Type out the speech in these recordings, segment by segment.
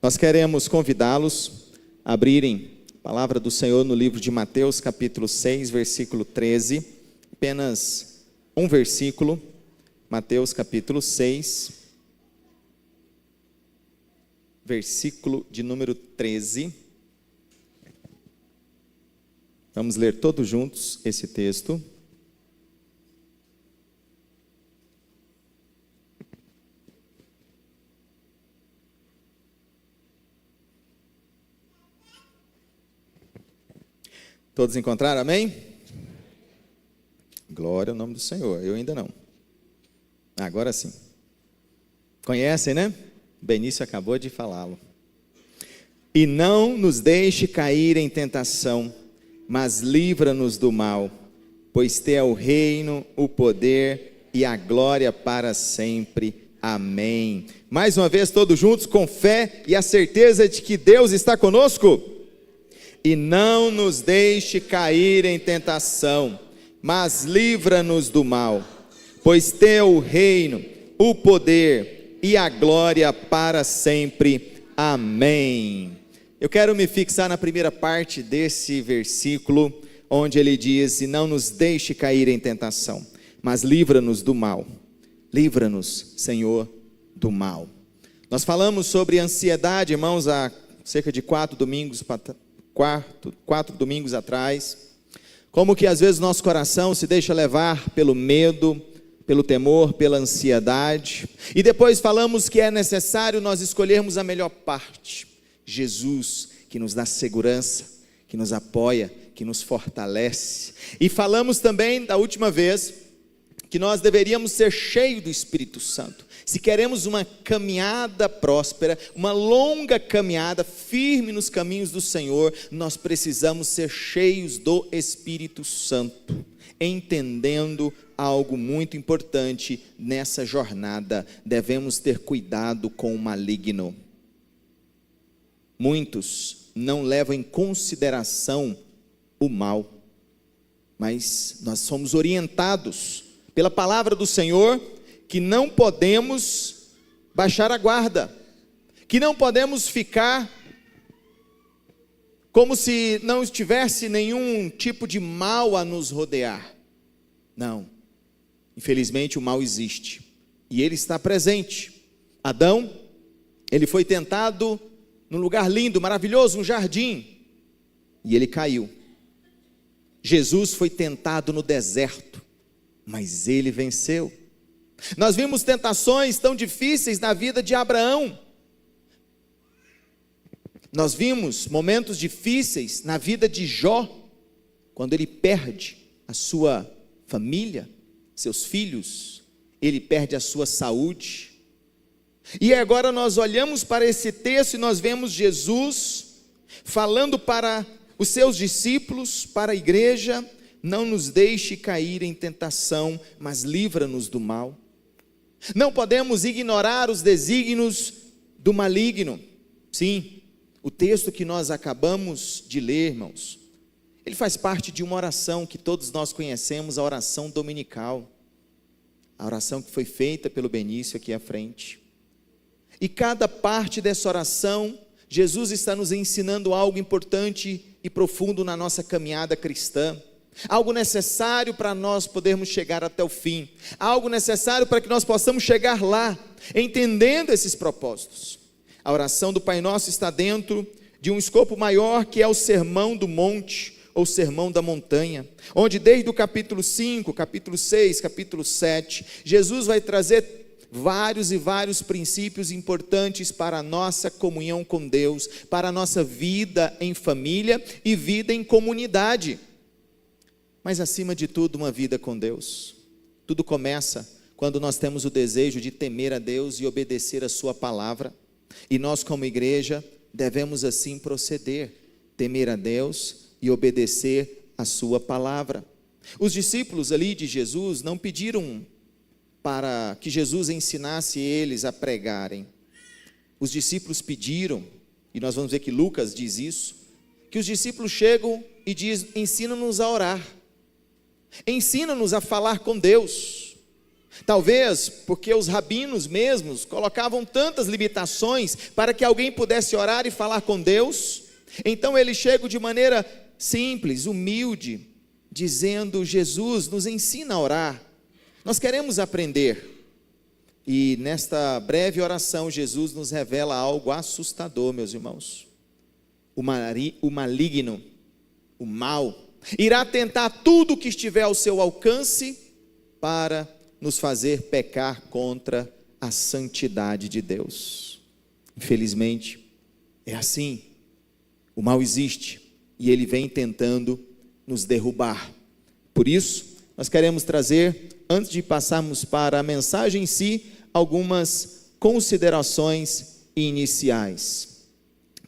Nós queremos convidá-los a abrirem a palavra do Senhor no livro de Mateus, capítulo 6, versículo 13. Apenas um versículo. Mateus, capítulo 6, versículo de número 13. Vamos ler todos juntos esse texto. Todos encontraram? Amém? Glória ao nome do Senhor. Eu ainda não. Agora sim. Conhecem, né? Benício acabou de falá-lo. E não nos deixe cair em tentação, mas livra-nos do mal, pois teu é o reino, o poder e a glória para sempre. Amém. Mais uma vez, todos juntos, com fé e a certeza de que Deus está conosco. E não nos deixe cair em tentação, mas livra-nos do mal, pois teu o reino, o poder e a glória para sempre. Amém. Eu quero me fixar na primeira parte desse versículo, onde ele diz: e não nos deixe cair em tentação, mas livra-nos do mal. Livra-nos, Senhor, do mal. Nós falamos sobre ansiedade, irmãos, há cerca de 4 domingos atrás, como que às vezes nosso coração se deixa levar pelo medo, pelo temor, pela ansiedade, e depois falamos que é necessário nós escolhermos a melhor parte, Jesus, que nos dá segurança, que nos apoia, que nos fortalece, e falamos também da última vez, que nós deveríamos ser cheios do Espírito Santo. Se queremos uma caminhada próspera, uma longa caminhada firme nos caminhos do Senhor, nós precisamos ser cheios do Espírito Santo, entendendo algo muito importante nessa jornada: devemos ter cuidado com o maligno. Muitos não levam em consideração o mal, mas nós somos orientados pela palavra do Senhor que não podemos baixar a guarda, que não podemos ficar como se não estivesse nenhum tipo de mal a nos rodear. Não, infelizmente o mal existe, e ele está presente. Adão, ele foi tentado num lugar lindo, maravilhoso, um jardim, e ele caiu. Jesus foi tentado no deserto, mas ele venceu. Nós vimos tentações tão difíceis na vida de Abraão. Nós vimos momentos difíceis na vida de Jó, quando ele perde a sua família, seus filhos, ele perde a sua saúde. E agora nós olhamos para esse texto e nós vemos Jesus falando para os seus discípulos, para a igreja: não nos deixe cair em tentação, mas livra-nos do mal. Não podemos ignorar os desígnios do maligno. Sim, o texto que nós acabamos de ler, irmãos, ele faz parte de uma oração que todos nós conhecemos, a oração dominical, a oração que foi feita pelo Benício aqui à frente. E cada parte dessa oração, Jesus está nos ensinando algo importante e profundo na nossa caminhada cristã, algo necessário para nós podermos chegar até o fim, algo necessário para que nós possamos chegar lá, entendendo esses propósitos. A oração do Pai Nosso está dentro de um escopo maior, que é o Sermão do Monte, ou Sermão da Montanha, onde desde o capítulo 5, capítulo 6, capítulo 7, Jesus vai trazer vários e vários princípios importantes para a nossa comunhão com Deus, para a nossa vida em família e vida em comunidade. Mas acima de tudo, uma vida com Deus. Tudo começa quando nós temos o desejo de temer a Deus e obedecer a sua palavra. E nós, como igreja, devemos assim proceder: temer a Deus e obedecer a sua palavra. Os discípulos ali de Jesus não pediram para que Jesus ensinasse eles a pregarem. Os discípulos pediram, e nós vamos ver que Lucas diz isso, que os discípulos chegam e dizem: ensina-nos a orar, ensina-nos a falar com Deus. Talvez porque os rabinos mesmos colocavam tantas limitações para que alguém pudesse orar e falar com Deus. Então eles chegam de maneira simples, humilde, dizendo: Jesus, nos ensina a orar, nós queremos aprender. E nesta breve oração, Jesus nos revela algo assustador, meus irmãos. O maligno, o mal, irá tentar tudo o que estiver ao seu alcance para nos fazer pecar contra a santidade de Deus. Infelizmente, é assim. O mal existe e ele vem tentando nos derrubar. Por isso, nós queremos trazer, antes de passarmos para a mensagem em si, algumas considerações iniciais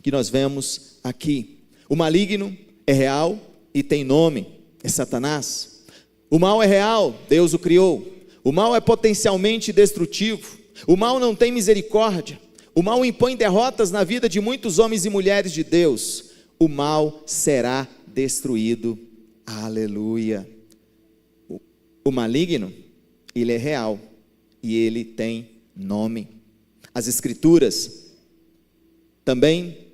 que nós vemos aqui. O maligno é real e tem nome, é Satanás. O mal é real, Deus o criou. O mal é potencialmente destrutivo. O mal não tem misericórdia. O mal impõe derrotas na vida de muitos homens e mulheres de Deus. O mal será destruído. Aleluia. O maligno, ele é real e ele tem nome. As Escrituras também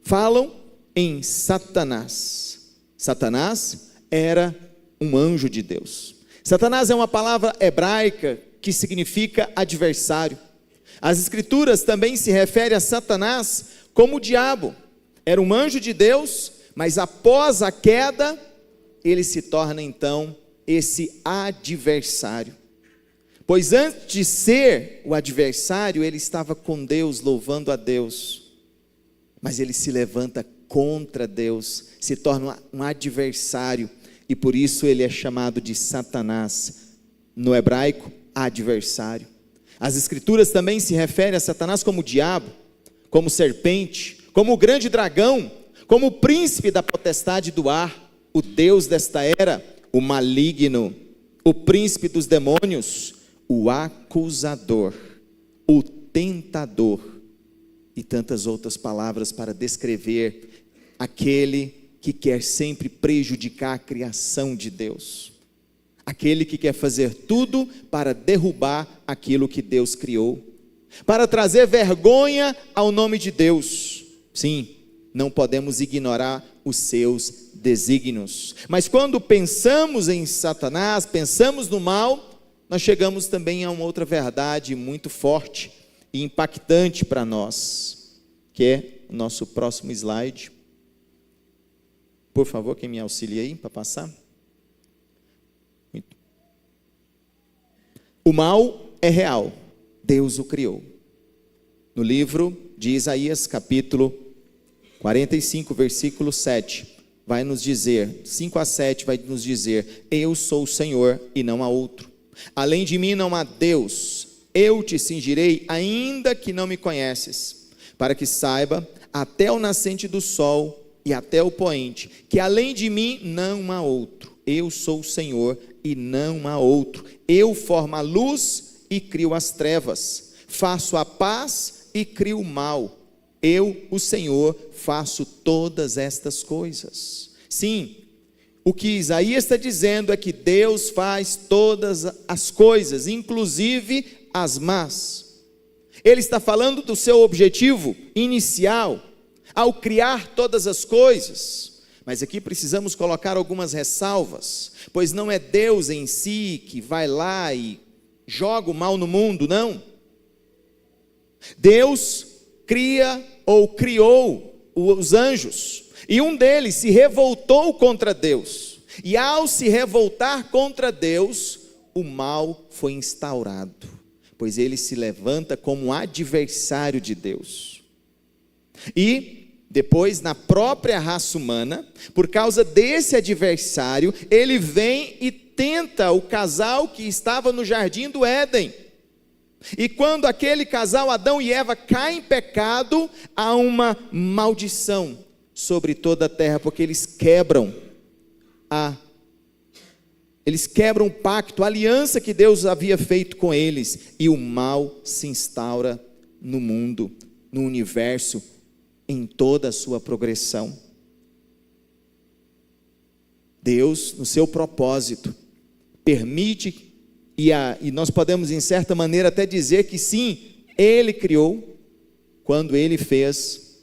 falam em Satanás. Satanás era um anjo de Deus. Satanás é uma palavra hebraica que significa adversário. As Escrituras também se referem a Satanás como o diabo. Era um anjo de Deus, mas após a queda, ele se torna então esse adversário. Pois antes de ser o adversário, ele estava com Deus, louvando a Deus. Mas ele se levanta contra Deus, se torna um adversário. E por isso ele é chamado de Satanás, no hebraico, adversário. As Escrituras também se referem a Satanás como diabo, como serpente, como o grande dragão, como o príncipe da potestade do ar, o Deus desta era, o maligno, o príncipe dos demônios, o acusador, o tentador, e tantas outras palavras para descrever aquele que quer sempre prejudicar a criação de Deus, aquele que quer fazer tudo para derrubar aquilo que Deus criou, para trazer vergonha ao nome de Deus. Sim, não podemos ignorar os seus desígnios, mas quando pensamos em Satanás, pensamos no mal, nós chegamos também a uma outra verdade muito forte e impactante para nós, que é o nosso próximo slide. Por favor, quem me auxilia aí para passar? O mal é real, Deus o criou. No livro de Isaías, capítulo 45, versículo 7, vai nos dizer, 5 a 7 vai nos dizer: eu sou o Senhor e não há outro. Além de mim não há Deus. Eu te cingirei, ainda que não me conheces, para que saiba, até o nascente do sol e até o poente, que além de mim não há outro. Eu sou o Senhor e não há outro. Eu formo a luz e crio as trevas. Faço a paz e crio o mal. Eu, o Senhor, faço todas estas coisas. Sim, o que Isaías está dizendo é que Deus faz todas as coisas, inclusive as más. Ele está falando do seu objetivo inicial, ao criar todas as coisas. Mas aqui precisamos colocar algumas ressalvas, pois não é Deus em si que vai lá e joga o mal no mundo, não. Deus cria ou criou os anjos, e um deles se revoltou contra Deus, e ao se revoltar contra Deus, o mal foi instaurado, pois ele se levanta como adversário de Deus. E depois, na própria raça humana, por causa desse adversário, ele vem e tenta o casal que estava no jardim do Éden. E quando aquele casal, Adão e Eva, caem em pecado, há uma maldição sobre toda a terra, porque eles quebram o pacto, a aliança que Deus havia feito com eles, e o mal se instaura no mundo, no universo, em toda a sua progressão. Deus, no seu propósito, permite E nós podemos, em certa maneira, até dizer que sim, ele criou, quando ele fez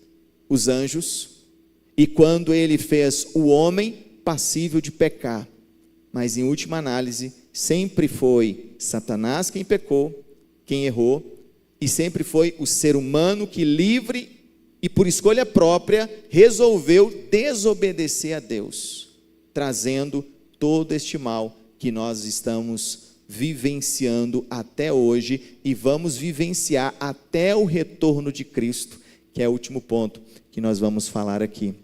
os anjos, e quando ele fez o homem passível de pecar. Mas em última análise, sempre foi Satanás quem pecou, quem errou, e sempre foi o ser humano que, livre e por escolha própria, resolveu desobedecer a Deus, trazendo todo este mal que nós estamos vivenciando até hoje e vamos vivenciar até o retorno de Cristo, que é o último ponto que nós vamos falar aqui.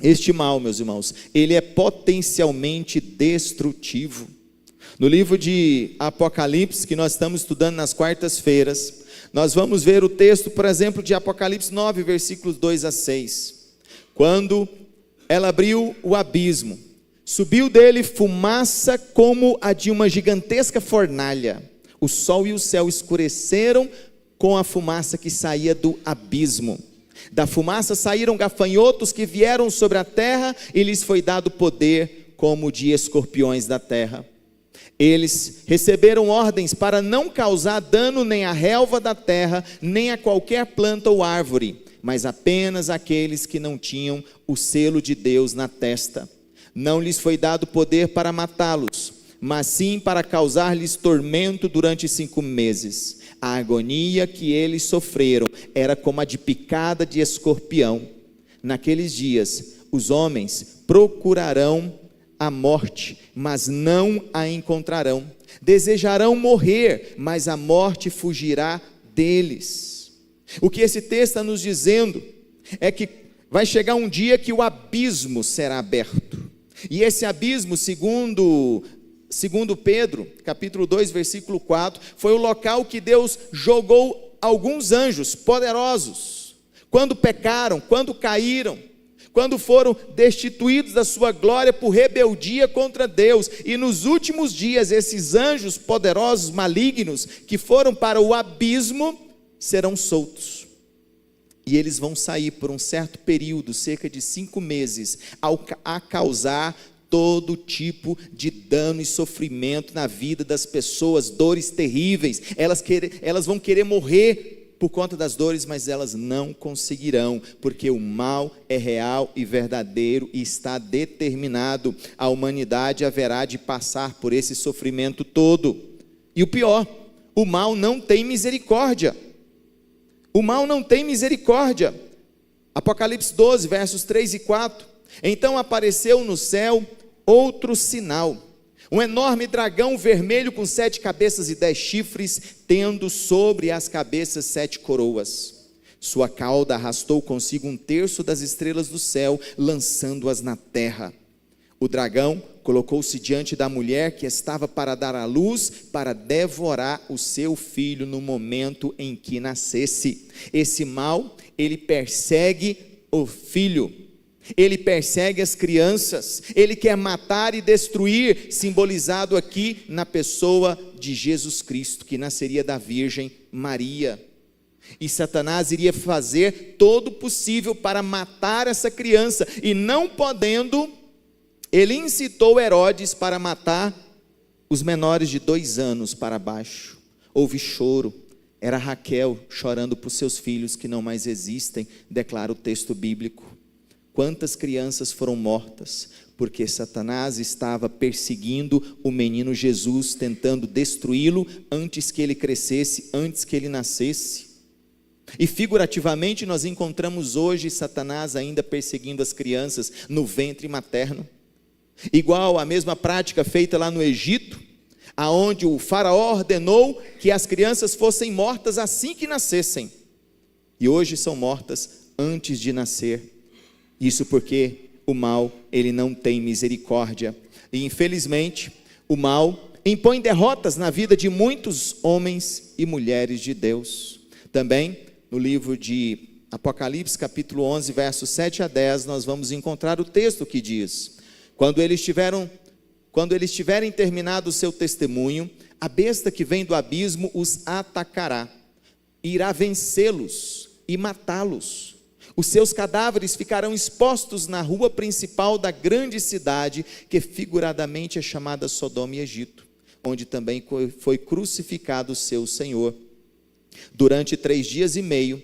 Este mal, meus irmãos, ele é potencialmente destrutivo. No livro de Apocalipse, que nós estamos estudando nas quartas-feiras, nós vamos ver o texto, por exemplo, de Apocalipse 9, versículos 2 a 6. Quando ela abriu o abismo, subiu dele fumaça como a de uma gigantesca fornalha. O sol e o céu escureceram com a fumaça que saía do abismo. Da fumaça saíram gafanhotos que vieram sobre a terra e lhes foi dado poder como de escorpiões da terra. Eles receberam ordens para não causar dano nem à relva da terra, nem a qualquer planta ou árvore, mas apenas àqueles que não tinham o selo de Deus na testa. Não lhes foi dado poder para matá-los, mas sim para causar-lhes tormento durante 5 meses. A agonia que eles sofreram era como a de picada de escorpião. Naqueles dias, os homens procurarão a morte, mas não a encontrarão. Desejarão morrer, mas a morte fugirá deles. O que esse texto está nos dizendo é que vai chegar um dia que o abismo será aberto. E esse abismo, segundo Pedro, capítulo 2, versículo 4, foi o local que Deus jogou alguns anjos poderosos, quando pecaram, quando caíram, quando foram destituídos da sua glória por rebeldia contra Deus. E nos últimos dias, esses anjos poderosos, malignos, que foram para o abismo, serão soltos. E eles vão sair por um certo período, cerca de 5 meses, a causar todo tipo de dano e sofrimento na vida das pessoas, dores terríveis. Elas vão querer morrer por conta das dores, mas elas não conseguirão, porque o mal é real e verdadeiro e está determinado. A humanidade haverá de passar por esse sofrimento todo. E o pior, o mal não tem misericórdia. O mal não tem misericórdia. Apocalipse 12, versos 3 e 4. Então apareceu no céu outro sinal, um enorme dragão vermelho com 7 cabeças e 10 chifres, tendo sobre as cabeças 7 coroas. Sua cauda arrastou consigo 1/3 das estrelas do céu, lançando-as na terra. O dragão colocou-se diante da mulher que estava para dar à luz, para devorar o seu filho no momento em que nascesse. Esse mal, ele persegue o filho. Ele persegue as crianças, ele quer matar e destruir, simbolizado aqui na pessoa de Jesus Cristo, que nasceria da Virgem Maria. E Satanás iria fazer todo o possível para matar essa criança, e não podendo, ele incitou Herodes para matar os menores de 2 anos para baixo. Houve choro, era Raquel chorando por seus filhos que não mais existem, declara o texto bíblico. Quantas crianças foram mortas, porque Satanás estava perseguindo o menino Jesus, tentando destruí-lo antes que ele crescesse, antes que ele nascesse. E figurativamente nós encontramos hoje Satanás ainda perseguindo as crianças no ventre materno, igual a mesma prática feita lá no Egito, aonde o faraó ordenou que as crianças fossem mortas assim que nascessem, e hoje são mortas antes de nascer. Isso porque o mal, ele não tem misericórdia. E infelizmente, o mal impõe derrotas na vida de muitos homens e mulheres de Deus. Também, no livro de Apocalipse, capítulo 11, versos 7 a 10, nós vamos encontrar o texto que diz: Quando eles tiverem terminado o seu testemunho, a besta que vem do abismo os atacará, irá vencê-los e matá-los. Os seus cadáveres ficarão expostos na rua principal da grande cidade, que figuradamente é chamada Sodoma e Egito, onde também foi crucificado o seu Senhor. Durante 3 dias e meio,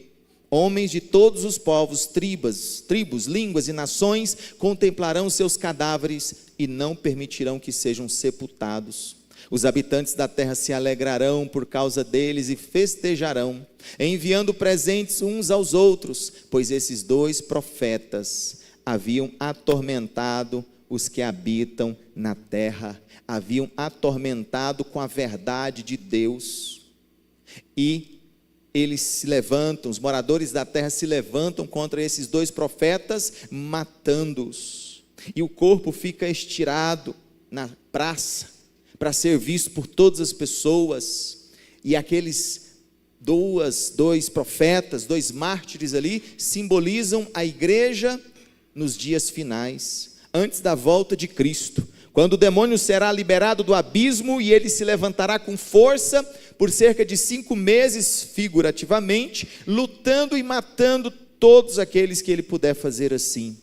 homens de todos os povos, tribos, línguas e nações contemplarão seus cadáveres e não permitirão que sejam sepultados. Os habitantes da terra se alegrarão por causa deles e festejarão, enviando presentes uns aos outros, pois esses 2 profetas haviam atormentado os que habitam na terra, haviam atormentado com a verdade de Deus. E eles se levantam, os moradores da terra se levantam contra esses 2 profetas, matando-os. E o corpo fica estirado na praça, para ser visto por todas as pessoas. E aqueles 2 profetas, 2 mártires ali, simbolizam a igreja nos dias finais, antes da volta de Cristo, quando o demônio será liberado do abismo e ele se levantará com força por cerca de 5 meses, figurativamente, lutando e matando todos aqueles que ele puder fazer assim,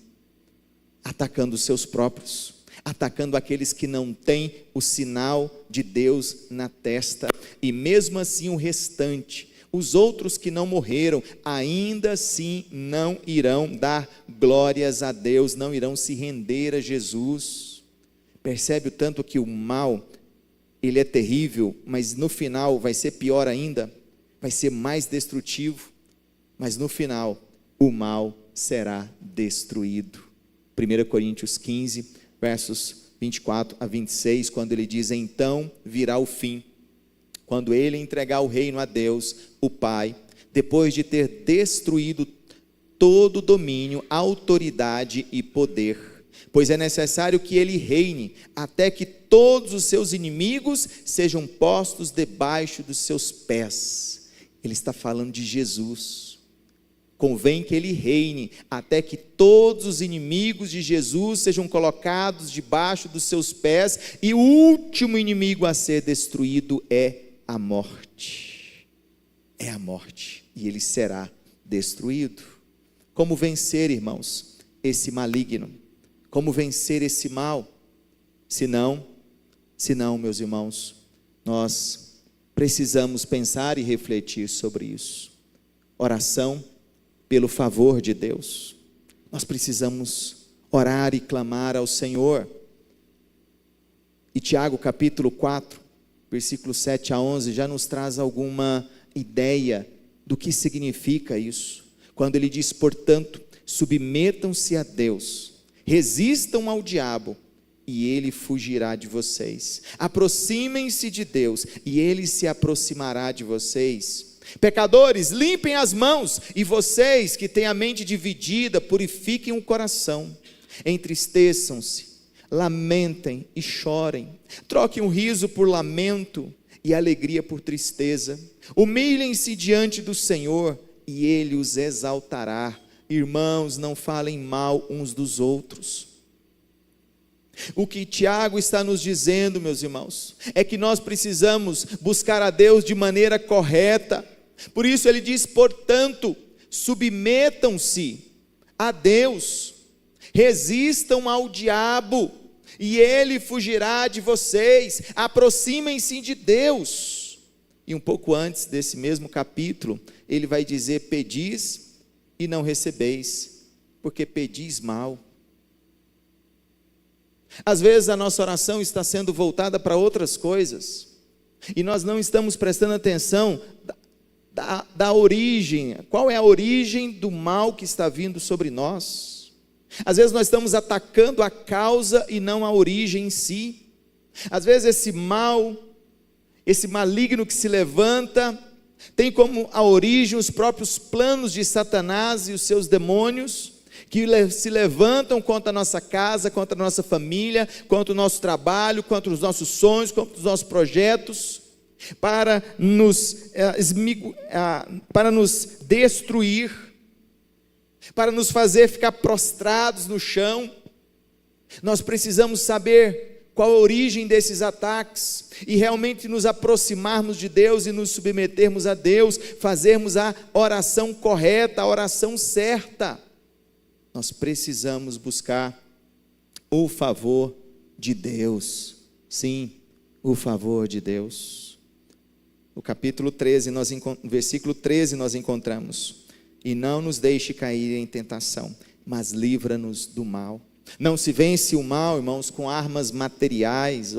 atacando os seus próprios, atacando aqueles que não têm o sinal de Deus na testa, e mesmo assim o restante, os outros que não morreram, ainda assim não irão dar glórias a Deus, não irão se render a Jesus. Percebe o tanto que o mal, ele é terrível, mas no final vai ser pior ainda, vai ser mais destrutivo, mas no final o mal será destruído. 1 Coríntios 15, versos 24 a 26, quando ele diz: então virá o fim, quando ele entregar o reino a Deus, o Pai, depois de ter destruído todo domínio, autoridade e poder, pois é necessário que ele reine, até que todos os seus inimigos sejam postos debaixo dos seus pés. Ele está falando de Jesus. Convém que ele reine, até que todos os inimigos de Jesus sejam colocados debaixo dos seus pés, e o último inimigo a ser destruído é a morte. É a morte, e ele será destruído. Como vencer, irmãos, esse maligno? Como vencer esse mal? Se não, meus irmãos, nós precisamos pensar e refletir sobre isso. Oração pelo favor de Deus. Nós precisamos orar e clamar ao Senhor. E Tiago capítulo 4, versículo 7 a 11, já nos traz alguma ideia do que significa isso. Quando ele diz: portanto, submetam-se a Deus, resistam ao diabo, e ele fugirá de vocês. Aproximem-se de Deus, e ele se aproximará de vocês. Pecadores, limpem as mãos, e vocês que têm a mente dividida, purifiquem o coração. Entristeçam-se, lamentem e chorem. Troquem o riso por lamento e a alegria por tristeza. Humilhem-se diante do Senhor, e ele os exaltará. Irmãos, não falem mal uns dos outros. O que Tiago está nos dizendo, meus irmãos, é que nós precisamos buscar a Deus de maneira correta. Por isso ele diz: portanto, submetam-se a Deus, resistam ao diabo, e ele fugirá de vocês. Aproximem-se de Deus. E um pouco antes desse mesmo capítulo, ele vai dizer: pedis e não recebeis, porque pedis mal. Às vezes a nossa oração está sendo voltada para outras coisas, e nós não estamos prestando atenção da origem. Qual é a origem do mal que está vindo sobre nós? Às vezes nós estamos atacando a causa e não a origem em si. Às vezes esse mal, esse maligno que se levanta, tem como a origem os próprios planos de Satanás e os seus demônios, que se levantam contra a nossa casa, contra a nossa família, contra o nosso trabalho, contra os nossos sonhos, contra os nossos projetos, para nos destruir, para nos fazer ficar prostrados no chão. Nós precisamos saber qual a origem desses ataques, e realmente nos aproximarmos de Deus e nos submetermos a Deus, fazermos a oração correta, a oração certa. Nós precisamos buscar o favor de Deus. Sim, o favor de Deus. No capítulo 13, no versículo 13 nós encontramos: e não nos deixe cair em tentação, mas livra-nos do mal. Não se vence o mal, irmãos, com armas materiais,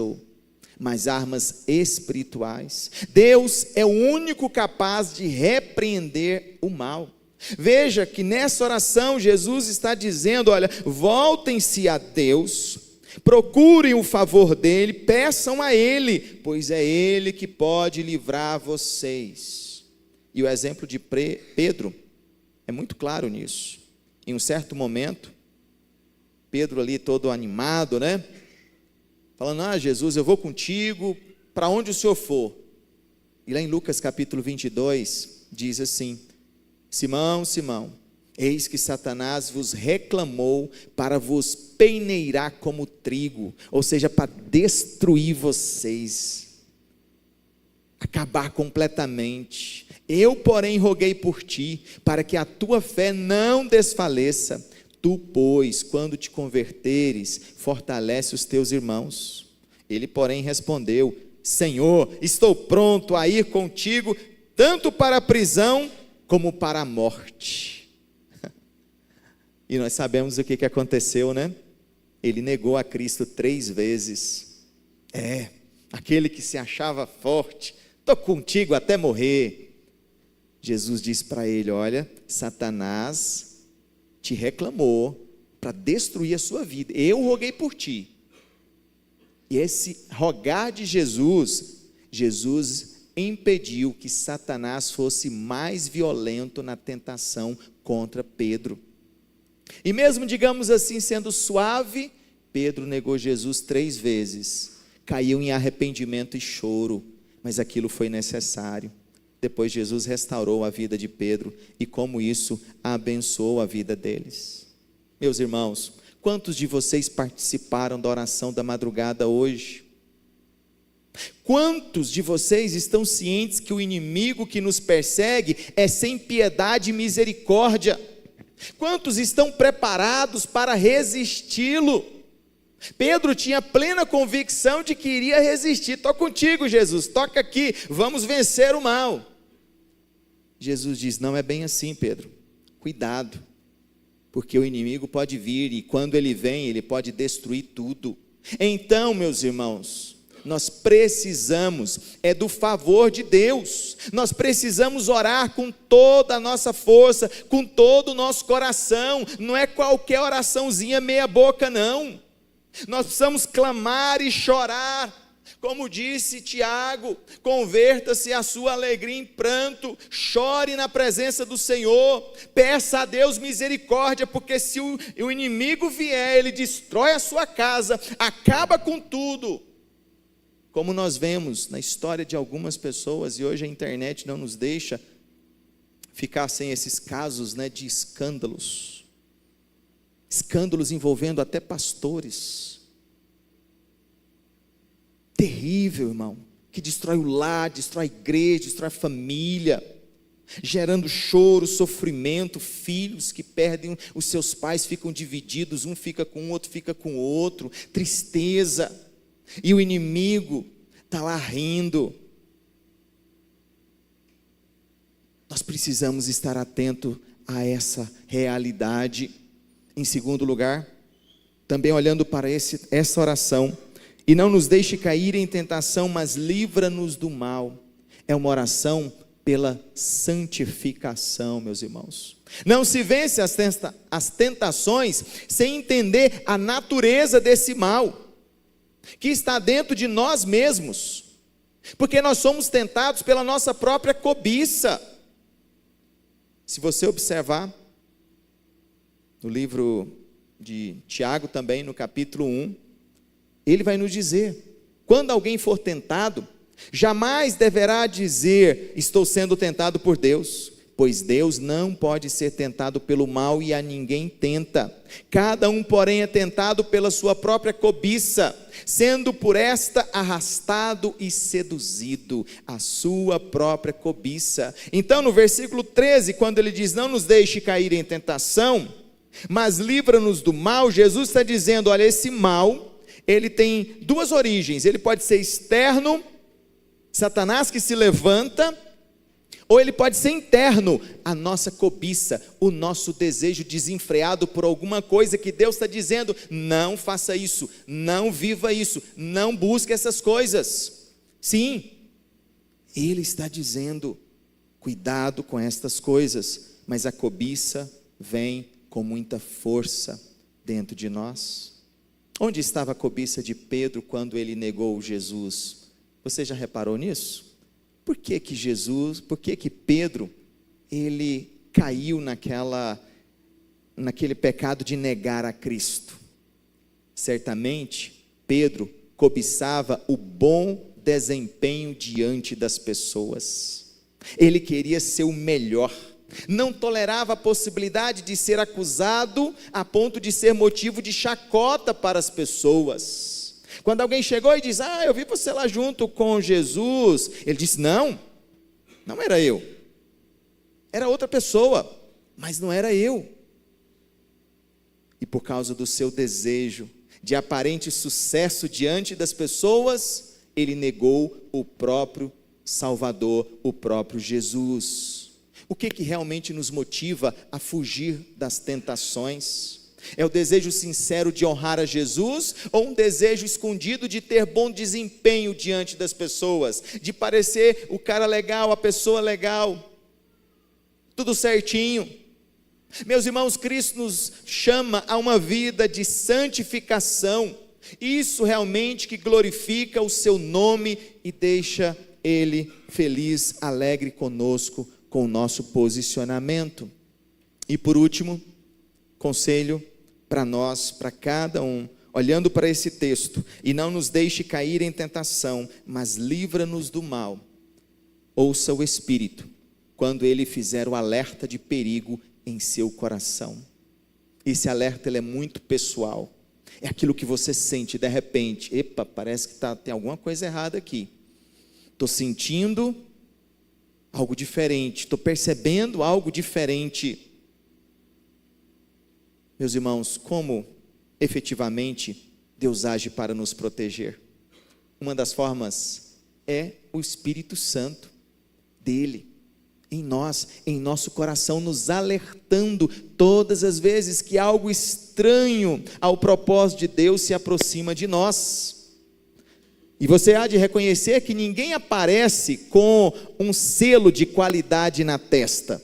mas armas espirituais. Deus é o único capaz de repreender o mal. Veja que nessa oração Jesus está dizendo: olha, voltem-se a Deus, procurem o favor dele, peçam a ele, pois é ele que pode livrar vocês. E o exemplo de Pedro é muito claro nisso. Em um certo momento, Pedro ali todo animado, né? Falando: Jesus, eu vou contigo para onde o Senhor for. E lá em Lucas capítulo 22, diz assim: Simão, Simão, eis que Satanás vos reclamou para vos peneirar como trigo, ou seja, para destruir vocês, acabar completamente. Eu, porém, roguei por ti, para que a tua fé não desfaleça. Tu, pois, quando te converteres, fortalece os teus irmãos. Ele, porém, respondeu: Senhor, estou pronto a ir contigo, tanto para a prisão, como para a morte. E nós sabemos o que aconteceu, né? Ele negou a Cristo 3 vezes. Aquele que se achava forte: estou contigo até morrer. Jesus disse para ele: olha, Satanás te reclamou para destruir a sua vida, eu roguei por ti. E esse rogar de Jesus impediu que Satanás fosse mais violento na tentação contra Pedro. E mesmo, digamos assim, sendo suave, Pedro negou Jesus 3 vezes, caiu em arrependimento e choro, mas aquilo foi necessário. Depois Jesus restaurou a vida de Pedro, e como isso abençoou a vida deles. Meus irmãos, quantos de vocês participaram da oração da madrugada hoje? Quantos de vocês estão cientes que o inimigo que nos persegue é sem piedade e misericórdia? Quantos estão preparados para resisti-lo? Pedro tinha plena convicção de que iria resistir. Estou contigo, Jesus, toca aqui, vamos vencer o mal. Jesus diz: não é bem assim, Pedro, cuidado, porque o inimigo pode vir, e quando ele vem, ele pode destruir tudo. Então, meus irmãos, nós precisamos do favor de Deus. Nós precisamos orar com toda a nossa força, com todo o nosso coração. Não é qualquer oraçãozinha meia boca, não. Nós precisamos clamar e chorar. Como disse Tiago: converta-se a sua alegria em pranto, chore na presença do Senhor, peça a Deus misericórdia, porque se o inimigo vier, ele destrói a sua casa, acaba com tudo. Como nós vemos na história de algumas pessoas, e hoje a internet não nos deixa ficar sem esses casos, né, de escândalos envolvendo até pastores. Terrível, irmão, que destrói o lar, destrói a igreja, destrói a família, gerando choro, sofrimento, filhos que perdem os seus pais, ficam divididos, um fica com o outro, fica com o outro, tristeza, e o inimigo está lá rindo. Nós precisamos estar atentos a essa realidade. Em segundo lugar, também olhando para essa oração: e não nos deixe cair em tentação, mas livra-nos do mal. É uma oração pela santificação, meus irmãos. Não se vence as tentações sem entender a natureza desse mal, que está dentro de nós mesmos, porque nós somos tentados pela nossa própria cobiça. Se você observar, no livro de Tiago também, no capítulo 1, ele vai nos dizer: quando alguém for tentado, jamais deverá dizer: estou sendo tentado por Deus, pois Deus não pode ser tentado pelo mal, e a ninguém tenta. Cada um, porém, é tentado pela sua própria cobiça, sendo por esta arrastado e seduzido, a sua própria cobiça. Então, no versículo 13, quando ele diz: não nos deixe cair em tentação, mas livra-nos do mal, Jesus está dizendo: olha, esse mal, ele tem duas origens. Ele pode ser externo, Satanás que se levanta, ou ele pode ser interno, a nossa cobiça, o nosso desejo desenfreado por alguma coisa que Deus está dizendo: não faça isso, não viva isso, não busque essas coisas. Sim, Ele está dizendo: cuidado com estas coisas, mas a cobiça vem com muita força dentro de nós. Onde estava a cobiça de Pedro quando ele negou Jesus? Você já reparou nisso? Por que Pedro, ele caiu naquele pecado de negar a Cristo? Certamente, Pedro cobiçava o bom desempenho diante das pessoas. Ele queria ser o melhor, não tolerava a possibilidade de ser acusado a ponto de ser motivo de chacota para as pessoas. Quando alguém chegou e disse: eu vi você lá junto com Jesus, ele disse: não era eu, era outra pessoa, mas não era eu. E por causa do seu desejo de aparente sucesso diante das pessoas, ele negou o próprio Salvador, o próprio Jesus. O que realmente nos motiva a fugir das tentações? É o desejo sincero de honrar a Jesus, ou um desejo escondido de ter bom desempenho diante das pessoas, de parecer o cara legal, a pessoa legal, tudo certinho? Meus irmãos, Cristo nos chama a uma vida de santificação. Isso realmente que glorifica o seu nome e deixa Ele feliz, alegre conosco, com o nosso posicionamento. E por último, conselho para nós, para cada um, olhando para esse texto: e não nos deixe cair em tentação, mas livra-nos do mal. Ouça o Espírito, quando ele fizer o alerta de perigo em seu coração. Esse alerta ele é muito pessoal, é aquilo que você sente de repente: epa, parece que tem alguma coisa errada aqui, estou sentindo algo diferente, estou percebendo algo diferente. Meus irmãos, como efetivamente Deus age para nos proteger? Uma das formas é o Espírito Santo dele em nós, em nosso coração, nos alertando todas as vezes que algo estranho ao propósito de Deus se aproxima de nós. E você há de reconhecer que ninguém aparece com um selo de qualidade na testa.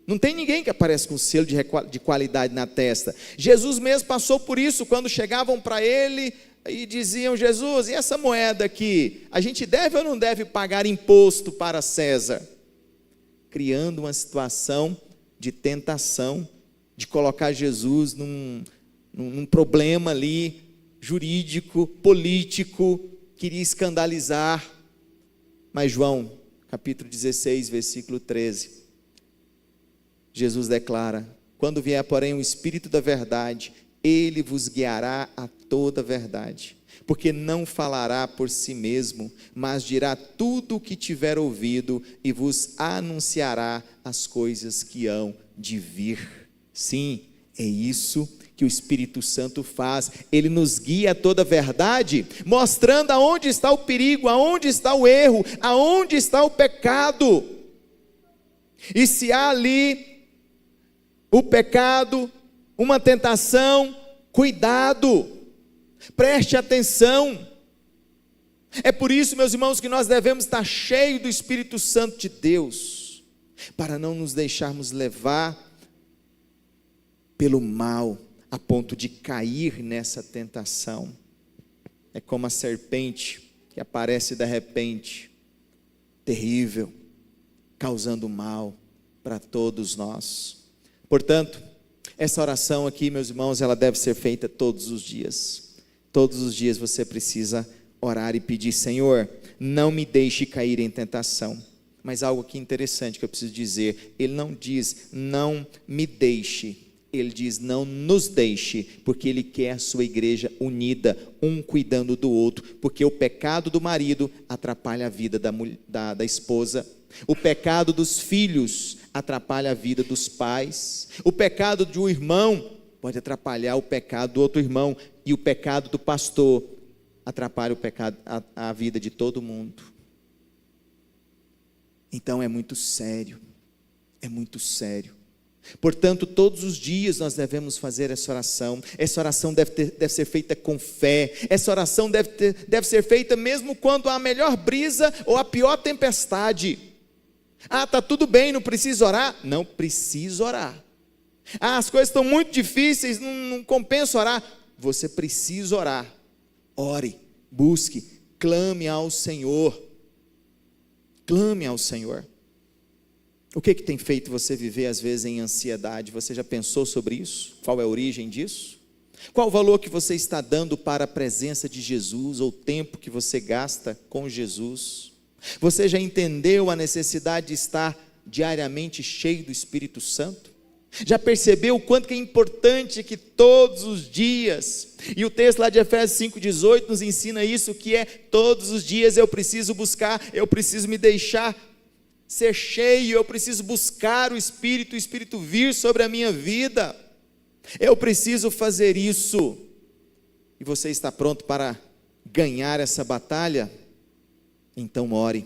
Não tem ninguém que aparece com selo de qualidade na testa. Jesus mesmo passou por isso, quando chegavam para ele e diziam: Jesus, e essa moeda aqui, a gente deve ou não deve pagar imposto para César? Criando uma situação de tentação, de colocar Jesus num problema ali, jurídico, político, queria escandalizar. Mas João, capítulo 16, versículo 13, Jesus declara: quando vier, porém, o Espírito da verdade, ele vos guiará a toda a verdade, porque não falará por si mesmo, mas dirá tudo o que tiver ouvido e vos anunciará as coisas que hão de vir. Sim, é isso que o Espírito Santo faz. Ele nos guia a toda a verdade, mostrando aonde está o perigo, aonde está o erro, aonde está o pecado. E se há ali o pecado, uma tentação, cuidado, preste atenção. É por isso, meus irmãos, que nós devemos estar cheios do Espírito Santo de Deus, para não nos deixarmos levar pelo mal, a ponto de cair nessa tentação. É como a serpente que aparece de repente, terrível, causando mal para todos nós. Portanto, essa oração aqui, meus irmãos, ela deve ser feita todos os dias. Todos os dias você precisa orar e pedir: Senhor, não me deixe cair em tentação. Mas algo aqui interessante que eu preciso dizer: ele não diz não me deixe, ele diz não nos deixe, porque ele quer a sua igreja unida, um cuidando do outro, porque o pecado do marido atrapalha a vida da esposa, o pecado dos filhos atrapalha a vida dos pais, o pecado de um irmão pode atrapalhar o pecado do outro irmão. e o pecado do pastor atrapalha a vida de todo mundo. Então é muito sério, é muito sério. Portanto, todos os dias nós devemos fazer essa oração deve ser feita com fé, essa oração deve ser feita mesmo quando há a melhor brisa ou a pior tempestade. Está tudo bem, não precisa orar? Não precisa orar. As coisas estão muito difíceis, não compensa orar. Você precisa orar. Ore, busque, clame ao Senhor. Clame ao Senhor. O que tem feito você viver às vezes em ansiedade? Você já pensou sobre isso? Qual é a origem disso? Qual o valor que você está dando para a presença de Jesus, ou o tempo que você gasta com Jesus? Você já entendeu a necessidade de estar diariamente cheio do Espírito Santo? Já percebeu o quanto que é importante que todos os dias, e o texto lá de Efésios 5,18 nos ensina isso, que é todos os dias eu preciso buscar, eu preciso me deixar ser cheio, eu preciso buscar o Espírito vir sobre a minha vida, eu preciso fazer isso. E você está pronto para ganhar essa batalha? Então ore,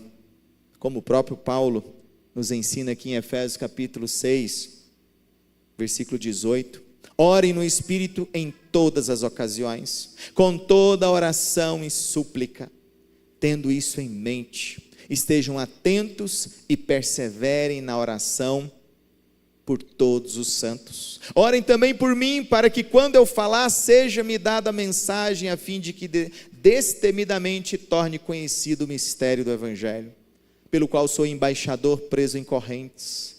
como o próprio Paulo nos ensina aqui em Efésios capítulo 6, versículo 18, orem no Espírito em todas as ocasiões, com toda oração e súplica, tendo isso em mente, estejam atentos e perseverem na oração por todos os santos. Orem também por mim, para que quando eu falar, seja-me dada a mensagem, a fim de que destemidamente torne conhecido o mistério do Evangelho, pelo qual sou embaixador preso em correntes.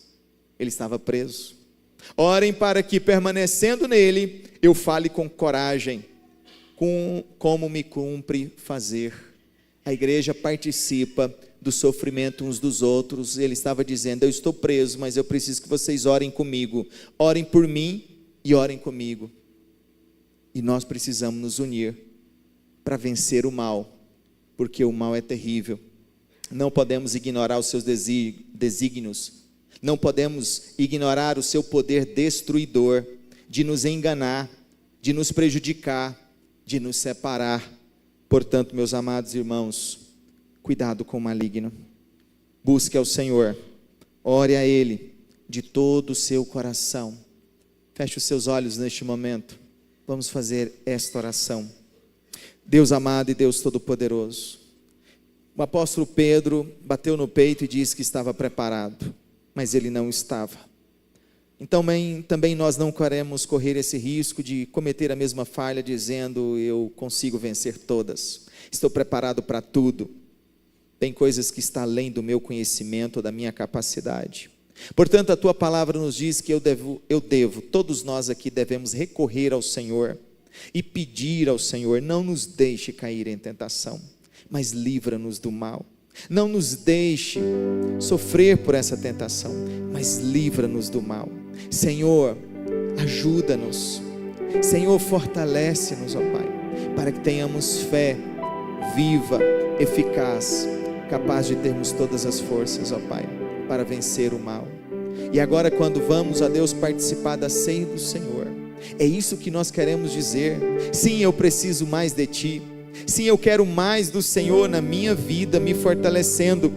Ele estava preso. Orem para que, permanecendo nele, eu fale com coragem, como me cumpre fazer. A igreja participa do sofrimento uns dos outros. Ele estava dizendo, eu estou preso, mas eu preciso que vocês orem comigo. Orem por mim e orem comigo. E nós precisamos nos unir para vencer o mal, porque o mal é terrível. Não podemos ignorar os seus desígnios. Não podemos ignorar o seu poder destruidor, de nos enganar, de nos prejudicar, de nos separar. Portanto, meus amados irmãos, cuidado com o maligno. Busque ao Senhor, ore a Ele de todo o seu coração. Feche os seus olhos neste momento. Vamos fazer esta oração. Deus amado e Deus todo-poderoso, o apóstolo Pedro bateu no peito e disse que estava preparado, mas ele não estava. Então também nós não queremos correr esse risco de cometer a mesma falha, dizendo, eu consigo vencer todas, estou preparado para tudo. Tem coisas que estão além do meu conhecimento, da minha capacidade. Portanto, a tua palavra nos diz que eu devo, todos nós aqui devemos recorrer ao Senhor e pedir ao Senhor, não nos deixe cair em tentação, mas livra-nos do mal. Não nos deixe sofrer por essa tentação, mas livra-nos do mal. Senhor, ajuda-nos. Senhor, fortalece-nos, ó Pai, para que tenhamos fé viva, eficaz, capaz de termos todas as forças, ó Pai, para vencer o mal. E agora, quando vamos, ó Deus, participar da ceia do Senhor, é isso que nós queremos dizer. Sim, eu preciso mais de Ti. Sim, eu quero mais do Senhor na minha vida, me fortalecendo,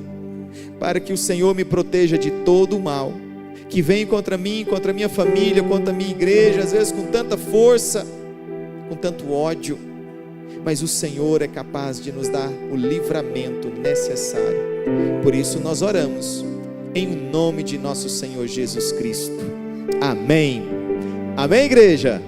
para que o Senhor me proteja de todo o mal, que vem contra mim, contra a minha família, contra a minha igreja, às vezes com tanta força, com tanto ódio, mas o Senhor é capaz de nos dar o livramento necessário. Por isso nós oramos, em nome de nosso Senhor Jesus Cristo. Amém. Amém, igreja?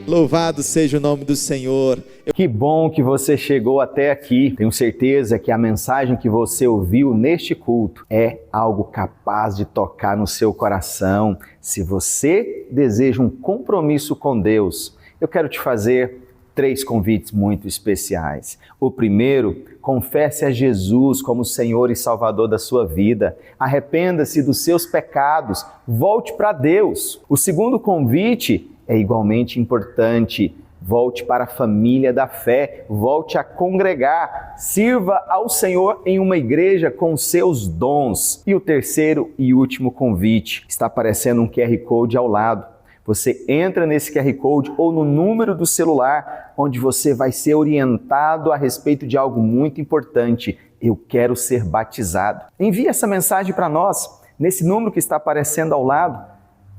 Louvado seja o nome do Senhor. Que bom que você chegou até aqui. Tenho certeza que a mensagem que você ouviu neste culto é algo capaz de tocar no seu coração. Se você deseja um compromisso com Deus, eu quero te fazer 3 convites muito especiais. O primeiro, confesse a Jesus como Senhor e Salvador da sua vida. Arrependa-se dos seus pecados, volte para Deus. O segundo convite é igualmente importante. Volte para a família da fé, volte a congregar, sirva ao Senhor em uma igreja com seus dons. E o terceiro e último convite, está aparecendo um QR Code ao lado. Você entra nesse QR Code ou no número do celular, onde você vai ser orientado a respeito de algo muito importante. Eu quero ser batizado. Envie essa mensagem para nós, nesse número que está aparecendo ao lado,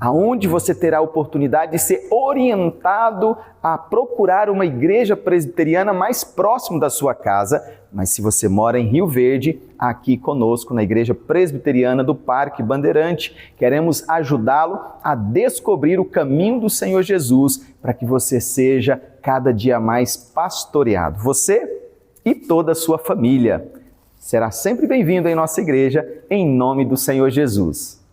aonde você terá a oportunidade de ser orientado a procurar uma igreja presbiteriana mais próximo da sua casa. Mas se você mora em Rio Verde, aqui conosco na Igreja Presbiteriana do Parque Bandeirante, queremos ajudá-lo a descobrir o caminho do Senhor Jesus para que você seja cada dia mais pastoreado. Você e toda a sua família. Será sempre bem-vindo em nossa igreja, em nome do Senhor Jesus.